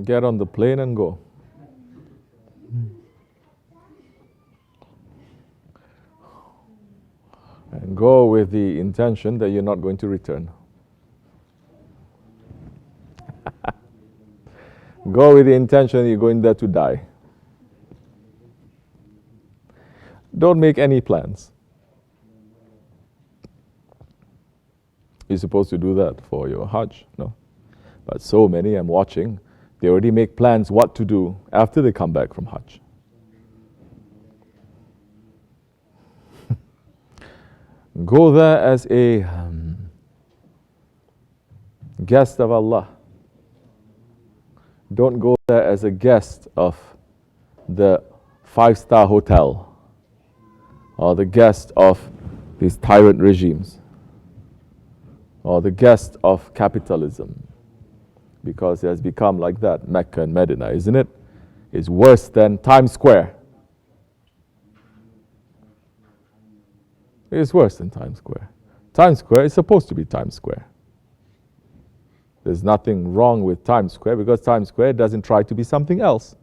Get on the plane and go. And go with the intention that you're not going to return. Go with the intention you're going there to die. Don't make any plans. You're supposed to do that for your Hajj, no? But so many I'm watching, they already make plans what to do after they come back from Hajj. Go there as a guest of Allah. Don't go there as a guest of the 5-star hotel or the guest of these tyrant regimes or the guest of capitalism, because it has become like that, Mecca and Medina, isn't it? It's worse than Times Square. It's worse than Times Square. Times Square is supposed to be Times Square. There's nothing wrong with Times Square because Times Square doesn't try to be something else.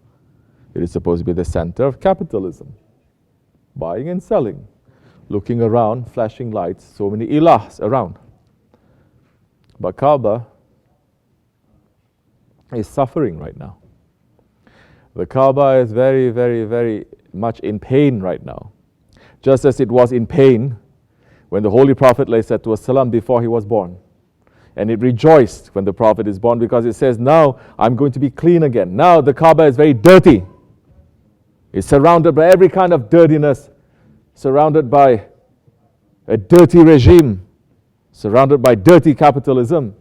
It is supposed to be the center of capitalism. Buying and selling. Looking around, flashing lights, so many ilahs around. But Kaaba is suffering right now. The Kaaba is very, very, very much in pain right now. Just as it was in pain when the Holy Prophet ﷺ before he was born. And it rejoiced when the Prophet is born because it says, now I'm going to be clean again. Now the Kaaba is very dirty. It's surrounded by every kind of dirtiness, surrounded by a dirty regime, surrounded by dirty capitalism,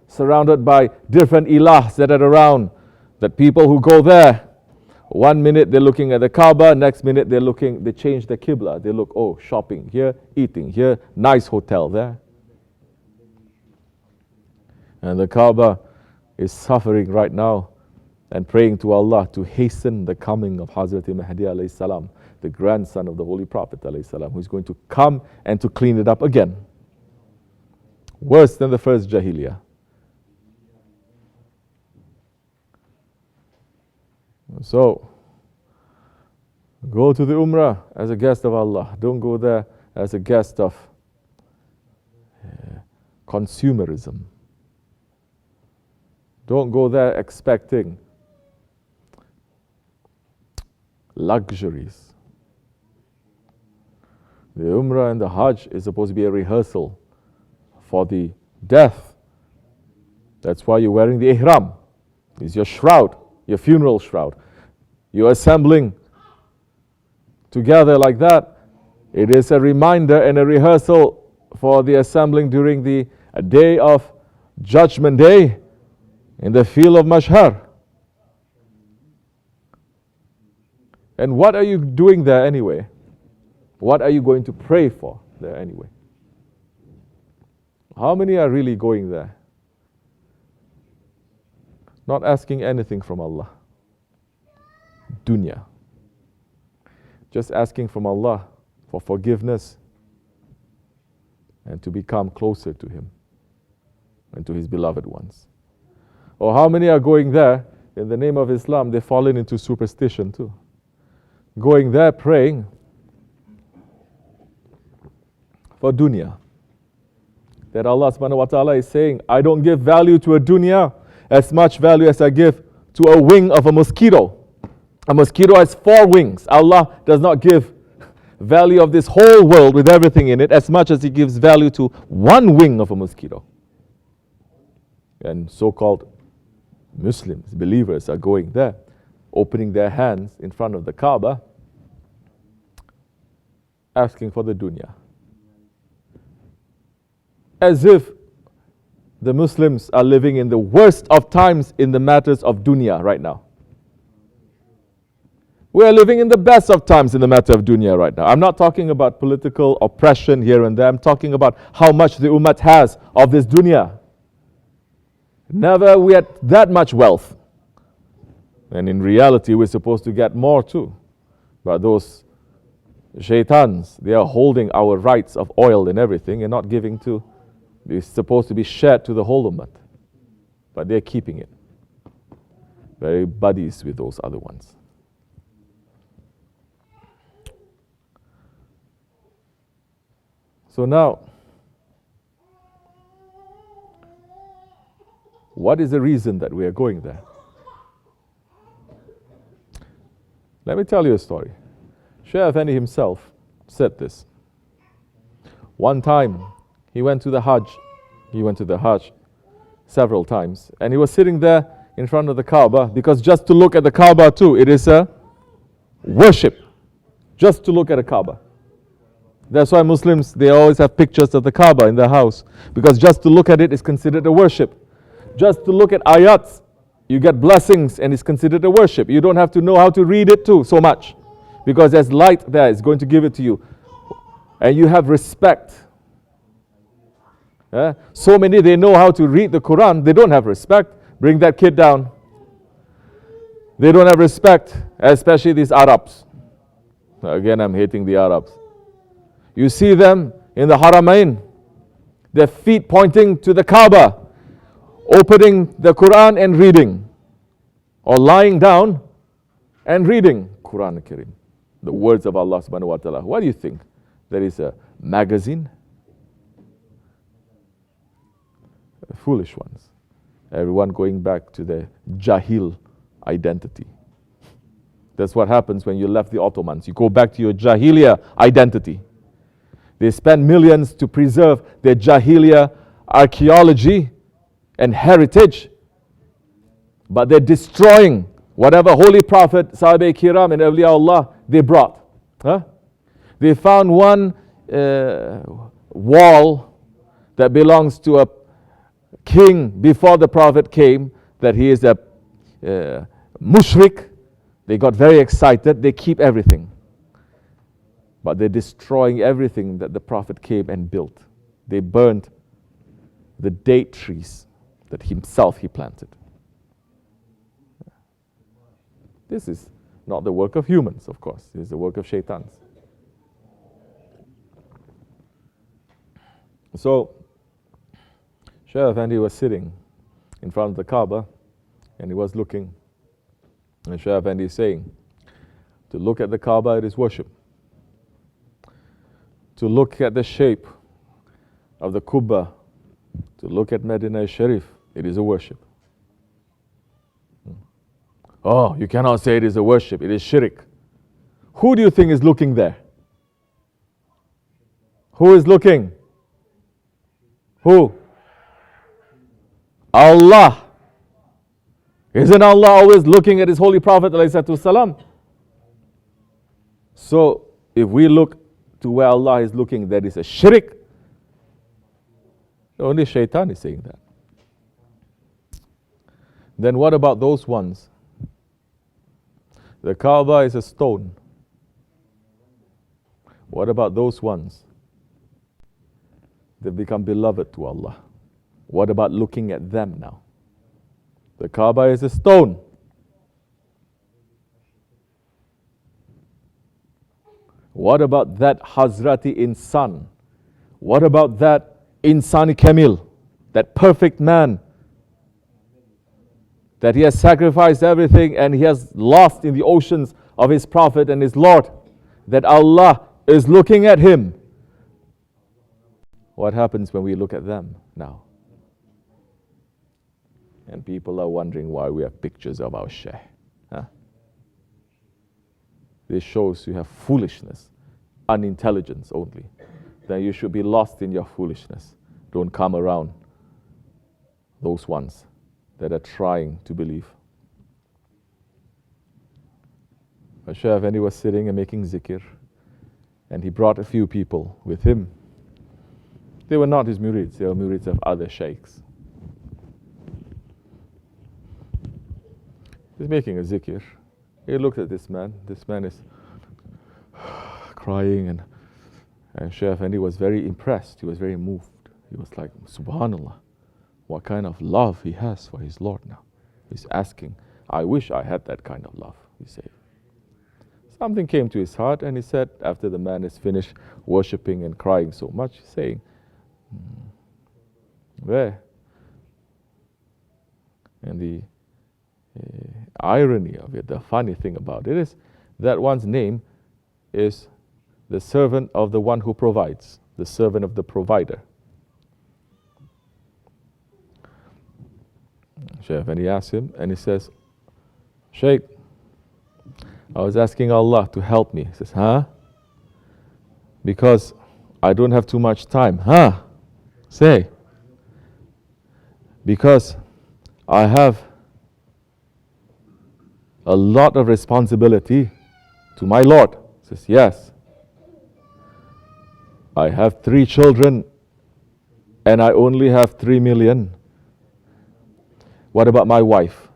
surrounded by different ilahs that are around, that people who go there, one minute they're looking at the Kaaba, next minute they change the Qibla. They look, oh, shopping here, eating here, nice hotel there. And the Kaaba is suffering right now and praying to Allah to hasten the coming of Hazrat Mahdi alayhi salam, the grandson of the Holy Prophet alayhi salam, who is going to come and to clean it up again. Worse than the first Jahiliyyah. So, go to the Umrah as a guest of Allah. Don't go there as a guest of consumerism. Don't go there expecting luxuries. The Umrah and the Hajj is supposed to be a rehearsal for the death. That's why you're wearing the ihram. It's your shroud, your funeral shroud. You're assembling together like that. It is a reminder and a rehearsal for the assembling during the day of Judgment Day in the field of Mashhar. And what are you doing there anyway? What are you going to pray for there anyway? How many are really going there? Not asking anything from Allah. Dunya. Just asking from Allah for forgiveness and to become closer to Him and to His beloved ones. Or how many are going there in the name of Islam? They've fallen into superstition too. Going there praying for dunya. That Allah subhanahu wa ta'ala is saying, I don't give value to a dunya as much value as I give to a wing of a mosquito. A mosquito has 4 wings. Allah does not give value of this whole world with everything in it as much as He gives value to 1 wing of a mosquito. And so-called Muslims, believers are going there, opening their hands in front of the Kaaba, asking for the dunya. As if the Muslims are living in the worst of times in the matters of dunya right now. We are living in the best of times in the matter of dunya right now. I'm not talking about political oppression here and there. I'm talking about how much the ummah has of this dunya. Never we had that much wealth. And in reality, we're supposed to get more too. But those shaitans, they are holding our rights of oil and everything and not giving to, it's supposed to be shared to the whole ummah. But they're keeping it. very buddies with those other ones. So now, what is the reason that we are going there? Let me tell you a story. Seyh Effendi himself said this. One time, he went to the Hajj. He went to the Hajj several times. And he was sitting there in front of the Kaaba, because just to look at the Kaaba too, it is a worship. Just to look at a Kaaba. That's why Muslims, they always have pictures of the Kaaba in their house, because just to look at it is considered a worship. Just to look at ayats, you get blessings and it's considered a worship. You don't have to know how to read it too so much, because there's light there, it's going to give it to you. And you have respect. So many, they know how to read the Quran, they don't have respect. Bring that kid down. They don't have respect, especially these Arabs. Again, I'm hating the Arabs. You see them in the Haramain, their feet pointing to the Kaaba, opening the Quran and reading, or lying down and reading Quran Kareem, the words of Allah subhanahu wa ta'ala. What do you think? There is a magazine? Foolish ones. Everyone going back to their Jahil identity. That's what happens when you left the Ottomans. You go back to your Jahiliya identity. They spend millions to preserve their Jahiliya archaeology and heritage, but they're destroying whatever holy prophet, Sahabe Kiram and Awliya Allah they brought. They found one wall that belongs to a king before the prophet came, that he is a mushrik. They got very excited, they keep everything. But they're destroying everything that the prophet came and built. They burned the date trees that himself he planted. This is not the work of humans, of course. This is the work of shaitans. So, Seyh Effendi was sitting in front of the Kaaba and he was looking. And Seyh Effendi is saying, to look at the Kaaba, it is worship. To look at the shape of the Kubba, to look at Medina Sharif, it is a worship. Oh, you cannot say it is a worship, it is shirk. Who do you think is looking there? Who is looking? Who? Allah. Isn't Allah always looking at His Holy Prophet ﷺ? So, if we look to where Allah is looking, that is a shirk. Only shaitan is saying that. Then what about those ones? The Kaaba is a stone. What about those ones? They've become beloved to Allah. What about looking at them now? The Kaaba is a stone. What about that Hazrati Insan? What about that Insani Kamil? That perfect man, that he has sacrificed everything and he has lost in the oceans of his Prophet and his Lord, that Allah is looking at him. What happens when we look at them now? And people are wondering why we have pictures of our Seyh. This shows you have foolishness, unintelligence only. Then you should be lost in your foolishness. Don't come around those ones that are trying to believe. But Seyh Effendi was sitting and making zikr, and he brought a few people with him. They were not his murids, they were murids of other sheikhs. He's making a zikr. He looked at this man. This man is crying, and Seyh Effendi was very impressed. He was very moved. He was like, Subhanallah, what kind of love he has for his Lord now. He's asking, I wish I had that kind of love, he said. Something came to his heart, and he said, after the man is finished worshipping and crying so much, saying, where? And the irony of it, the funny thing about it is that one's name is the servant of the one who provides, the servant of the provider. Sheikh Effendi asked him, and he says, Sheikh, I was asking Allah to help me. He says, huh? Because I don't have too much time. Huh? Say. Because I have a lot of responsibility to my Lord. He says, yes. I have 3 children and I only have 3 million. What about my wife?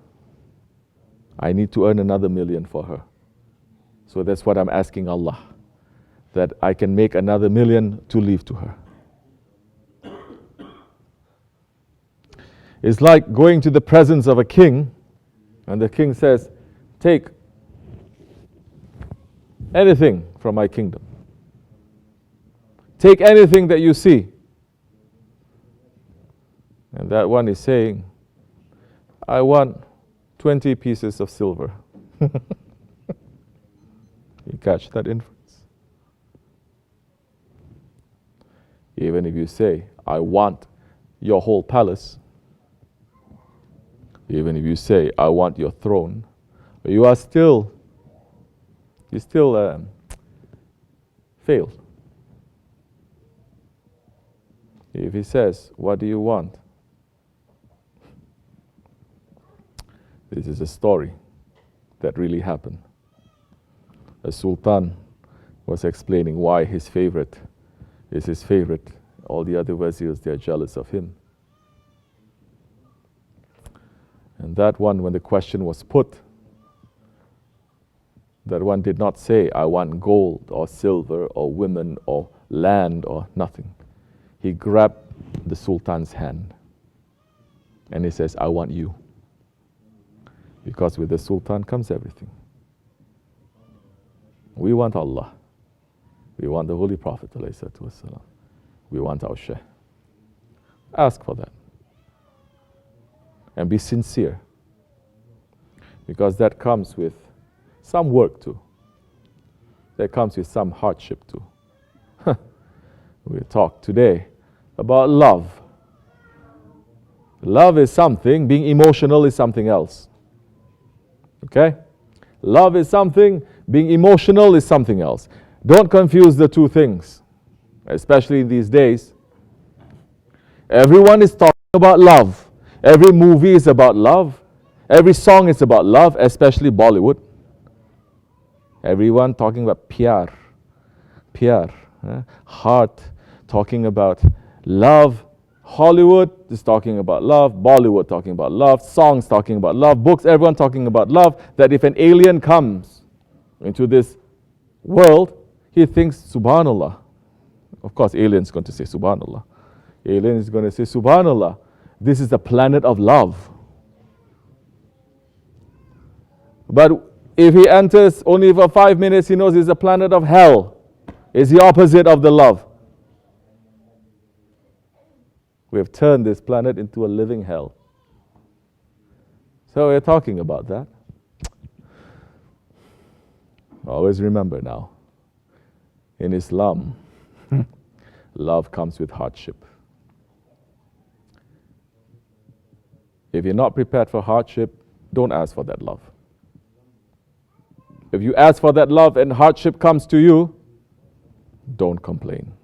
I need to earn another 1 million for her. So that's what I'm asking Allah, that I can make another 1 million to leave to her. It's like going to the presence of a king, and the king says, take anything from my kingdom. Take anything that you see. And that one is saying, I want 20 pieces of silver. You catch that inference? Even if you say, I want your whole palace, even if you say, I want your throne, you still failed. If he says, what do you want? This is a story that really happened. A sultan was explaining why his favorite is his favorite. All the other wazirs, they are jealous of him. And that one, when the question was put, that one did not say, I want gold or silver or women or land or nothing. He grabbed the sultan's hand and he says, I want you. Because with the sultan comes everything. We want Allah. We want the Holy Prophet ﷺ. We want our Seyh. Ask for that. And be sincere. Because that comes with some work too. That comes with some hardship too. We'll talk today about love. Love is something, being emotional is something else. Okay? Love is something, being emotional is something else. Don't confuse the two things, especially in these days. Everyone is talking about love. Every movie is about love. Every song is about love, especially Bollywood. Everyone talking about pyar, heart, talking about love. Hollywood is talking about love, Bollywood talking about love, songs talking about love, books, everyone talking about love, that if an alien comes into this world, he thinks, Subhanallah. Of course, alien is going to say Subhanallah. Alien is going to say, Subhanallah, this is the planet of love. But if he enters only for 5 minutes, he knows it's a planet of hell. It's the opposite of the love. We have turned this planet into a living hell. So we're talking about that. Always remember now, in Islam, love comes with hardship. If you're not prepared for hardship, don't ask for that love. If you ask for that love and hardship comes to you, don't complain.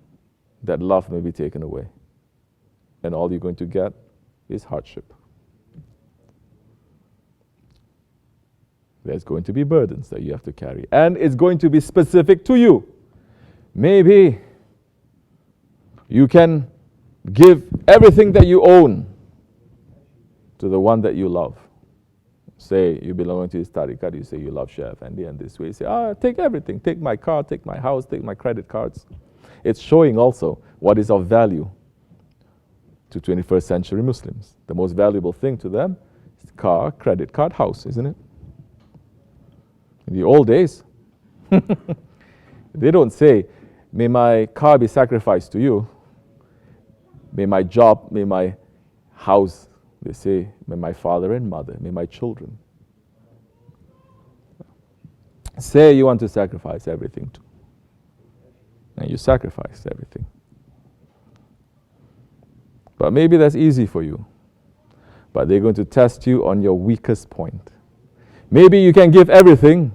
That love may be taken away. And all you're going to get is hardship. There's going to be burdens that you have to carry. And it's going to be specific to you. Maybe you can give everything that you own to the one that you love. Say you belong to this tariqat, you say you love Seyh Effendi, and this way you say, take everything, take my car, take my house, take my credit cards. It's showing also what is of value to 21st century Muslims. The most valuable thing to them is car, credit card, house, isn't it? In the old days, they don't say, may my car be sacrificed to you, may my job, may my house. They say, may my father and mother, may my children. Say you want to sacrifice everything to. And you sacrifice everything. But maybe that's easy for you. But they're going to test you on your weakest point. Maybe you can give everything,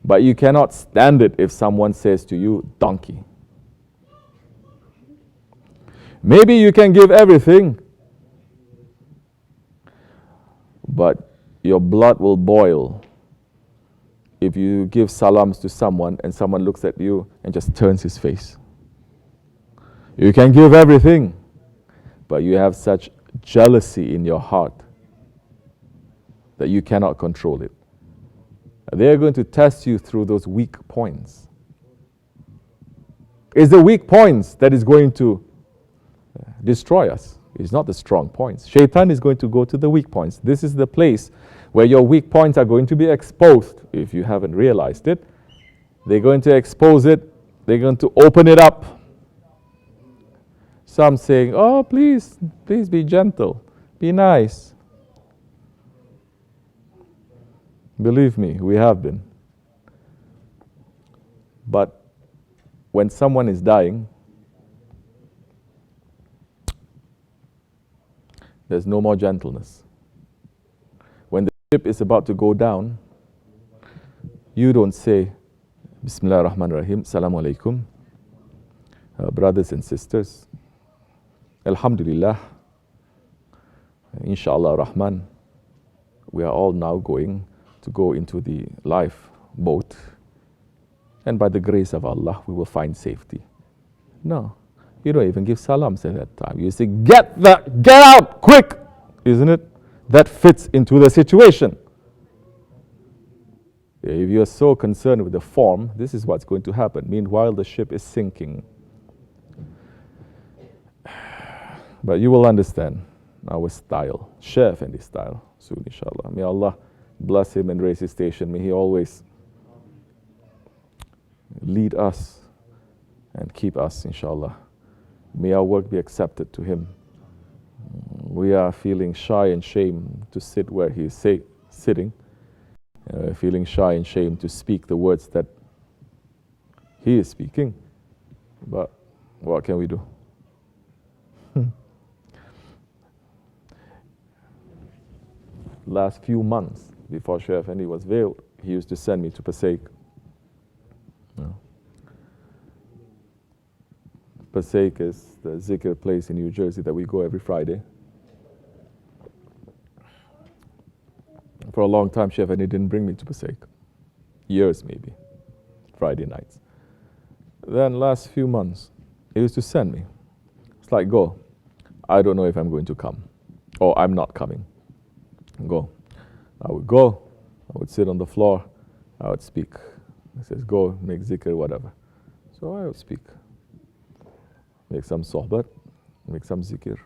but you cannot stand it if someone says to you, donkey. Maybe you can give everything, but your blood will boil if you give salams to someone and someone looks at you and just turns his face. You can give everything, but you have such jealousy in your heart that you cannot control it. They are going to test you through those weak points. It's the weak points that is going to destroy us. It's not the strong points. Shaitan is going to go to the weak points. This is the place where your weak points are going to be exposed. If you haven't realized it, they're going to expose it. They're going to open it up. Some saying, oh, please be gentle, be nice. Believe me, we have been. But when someone is dying, there's no more gentleness. When the ship is about to go down, you don't say, Bismillah ar-Rahman ar-Rahim, Salamu Alaikum. Brothers and sisters, Alhamdulillah, Inshallah Rahman, we are all now going to go into the lifeboat, and by the grace of Allah, we will find safety. No, you don't even give salams at that time. You say, get out, quick, isn't it? That fits into the situation. If you are so concerned with the form, this is what's going to happen. Meanwhile, the ship is sinking. But you will understand our style, Seyh Effendi style, soon inshallah. May Allah bless him and raise his station. May he always lead us and keep us, inshallah. May our work be accepted to him. We are feeling shy and shame to sit where he is sitting. Feeling shy and shame to speak the words that he is speaking. But what can we do? Last few months, before Seyh Effendi was veiled, he used to send me to Puscky. Puscky is the zikr place in New Jersey that we go every Friday. For a long time, Seyh Effendi didn't bring me to Puscky. Years maybe, Friday nights. Then last few months, he used to send me. It's like, go. I don't know if I'm going to come, or I'm not coming. Go. I would go, I would sit on the floor, I would speak. He says, go, make zikr, whatever. So I would speak. Make some sohbat, make some zikr.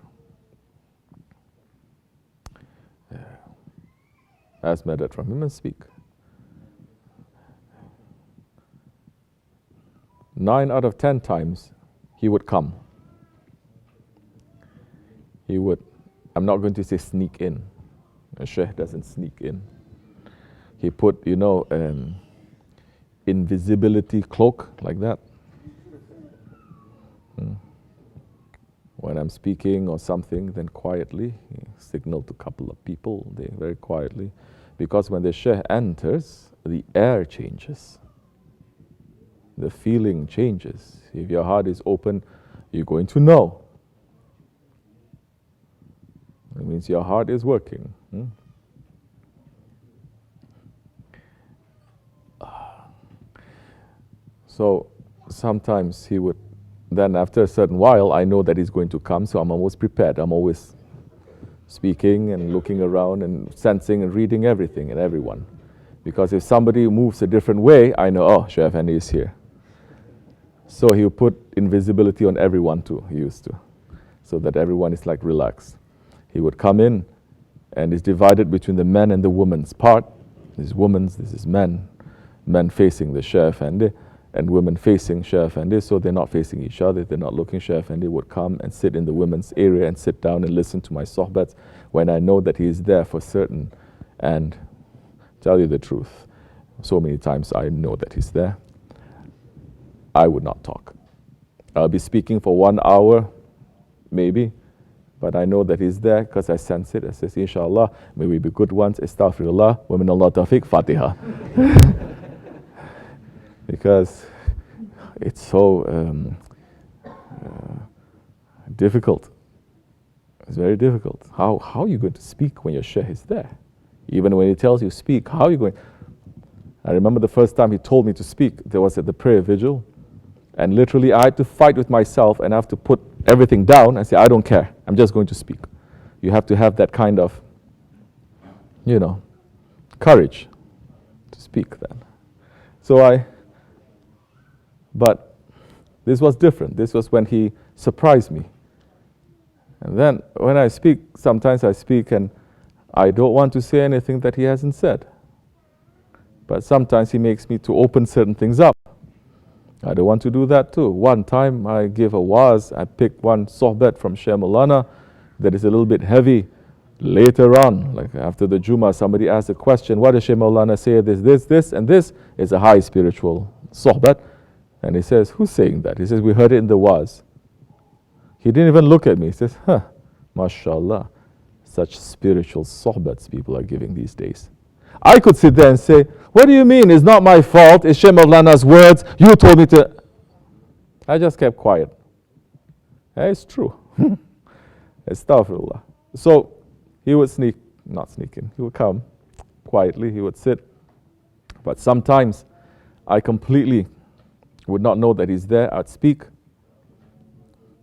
Ask madad from him and speak. 9 out of 10 times, he would come. He would, I'm not going to say sneak in. A sheikh doesn't sneak in. He put, invisibility cloak like that. When I'm speaking or something, then quietly, he signaled to a couple of people, they very quietly, because when the sheikh enters, the air changes. The feeling changes. If your heart is open, you're going to know. It means your heart is working. So sometimes he would, then after a certain while, I know that he's going to come, so I'm almost prepared. I'm always speaking and looking around and sensing and reading everything and everyone. Because if somebody moves a different way, I know, oh, Seyh Effendi is here. So he would put invisibility on everyone too, he used to, so that everyone is like relaxed. He would come in, and it's divided between the men and the women's part. This is women's, this is men. Men facing the Seyh Effendi, and women facing Seyh Effendi, so they're not facing each other, they're not looking. Seyh Effendi would come and sit in the women's area and sit down and listen to my sohbats when I know that he is there for certain. And tell you the truth, So many times I know that he's there. I would not talk. I'll be speaking for 1 hour, maybe, but I know that he's there because I sense it. I say, inshallah, may we be good ones. Astaghfirullah, wa min Allah tawfiq, Fatiha. Because it's so difficult. It's very difficult. How are you going to speak when your sheikh is there? Even when he tells you speak, how are you going? I remember the first time he told me to speak, there was at the prayer vigil, and literally I had to fight with myself and I have to put everything down and say, I don't care, I'm just going to speak. You have to have that kind of, courage to speak then. But this was different. This was when he surprised me. And then when I speak, sometimes I speak and I don't want to say anything that he hasn't said. But sometimes he makes me to open certain things up. I don't want to do that too. One time I gave a waz, I picked one sohbet from Sheikh Maulana that is a little bit heavy. Later on, like after the Jummah, somebody asked a question, what does Sheikh Maulana say? This, and this is a high spiritual sohbet. And he says, who's saying that? He says, we heard it in the waz. He didn't even look at me. He says, mashallah, such spiritual sohbets people are giving these days. I could sit there and say, what do you mean? It's not my fault. It's Sheikh Maulana's words. You told me to. I just kept quiet. It's true. Astaghfirullah. So he would not sneak in. He would come quietly. He would sit. But sometimes I completely would not know that he's there. I'd speak.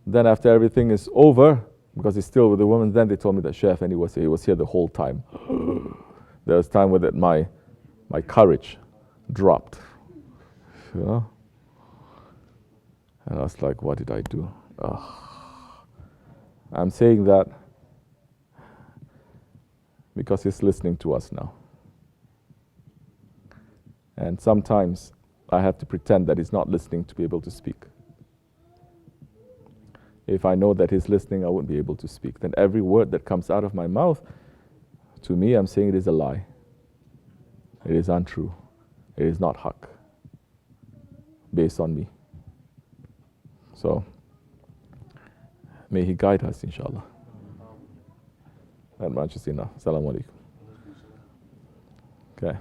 Then after everything is over, because he's still with the woman, then they told me that Sheikh Effendi was here. He was here the whole time. There was time where my courage dropped, And I was like, what did I do? I'm saying that because he's listening to us now. And sometimes I have to pretend that he's not listening to be able to speak. If I know that he's listening, I wouldn't be able to speak. Then every word that comes out of my mouth, to me, I'm saying it is a lie. It is untrue. It is not haqq, based on me. So, may he guide us, inshallah. That much is enough. Assalamu alaikum. Okay.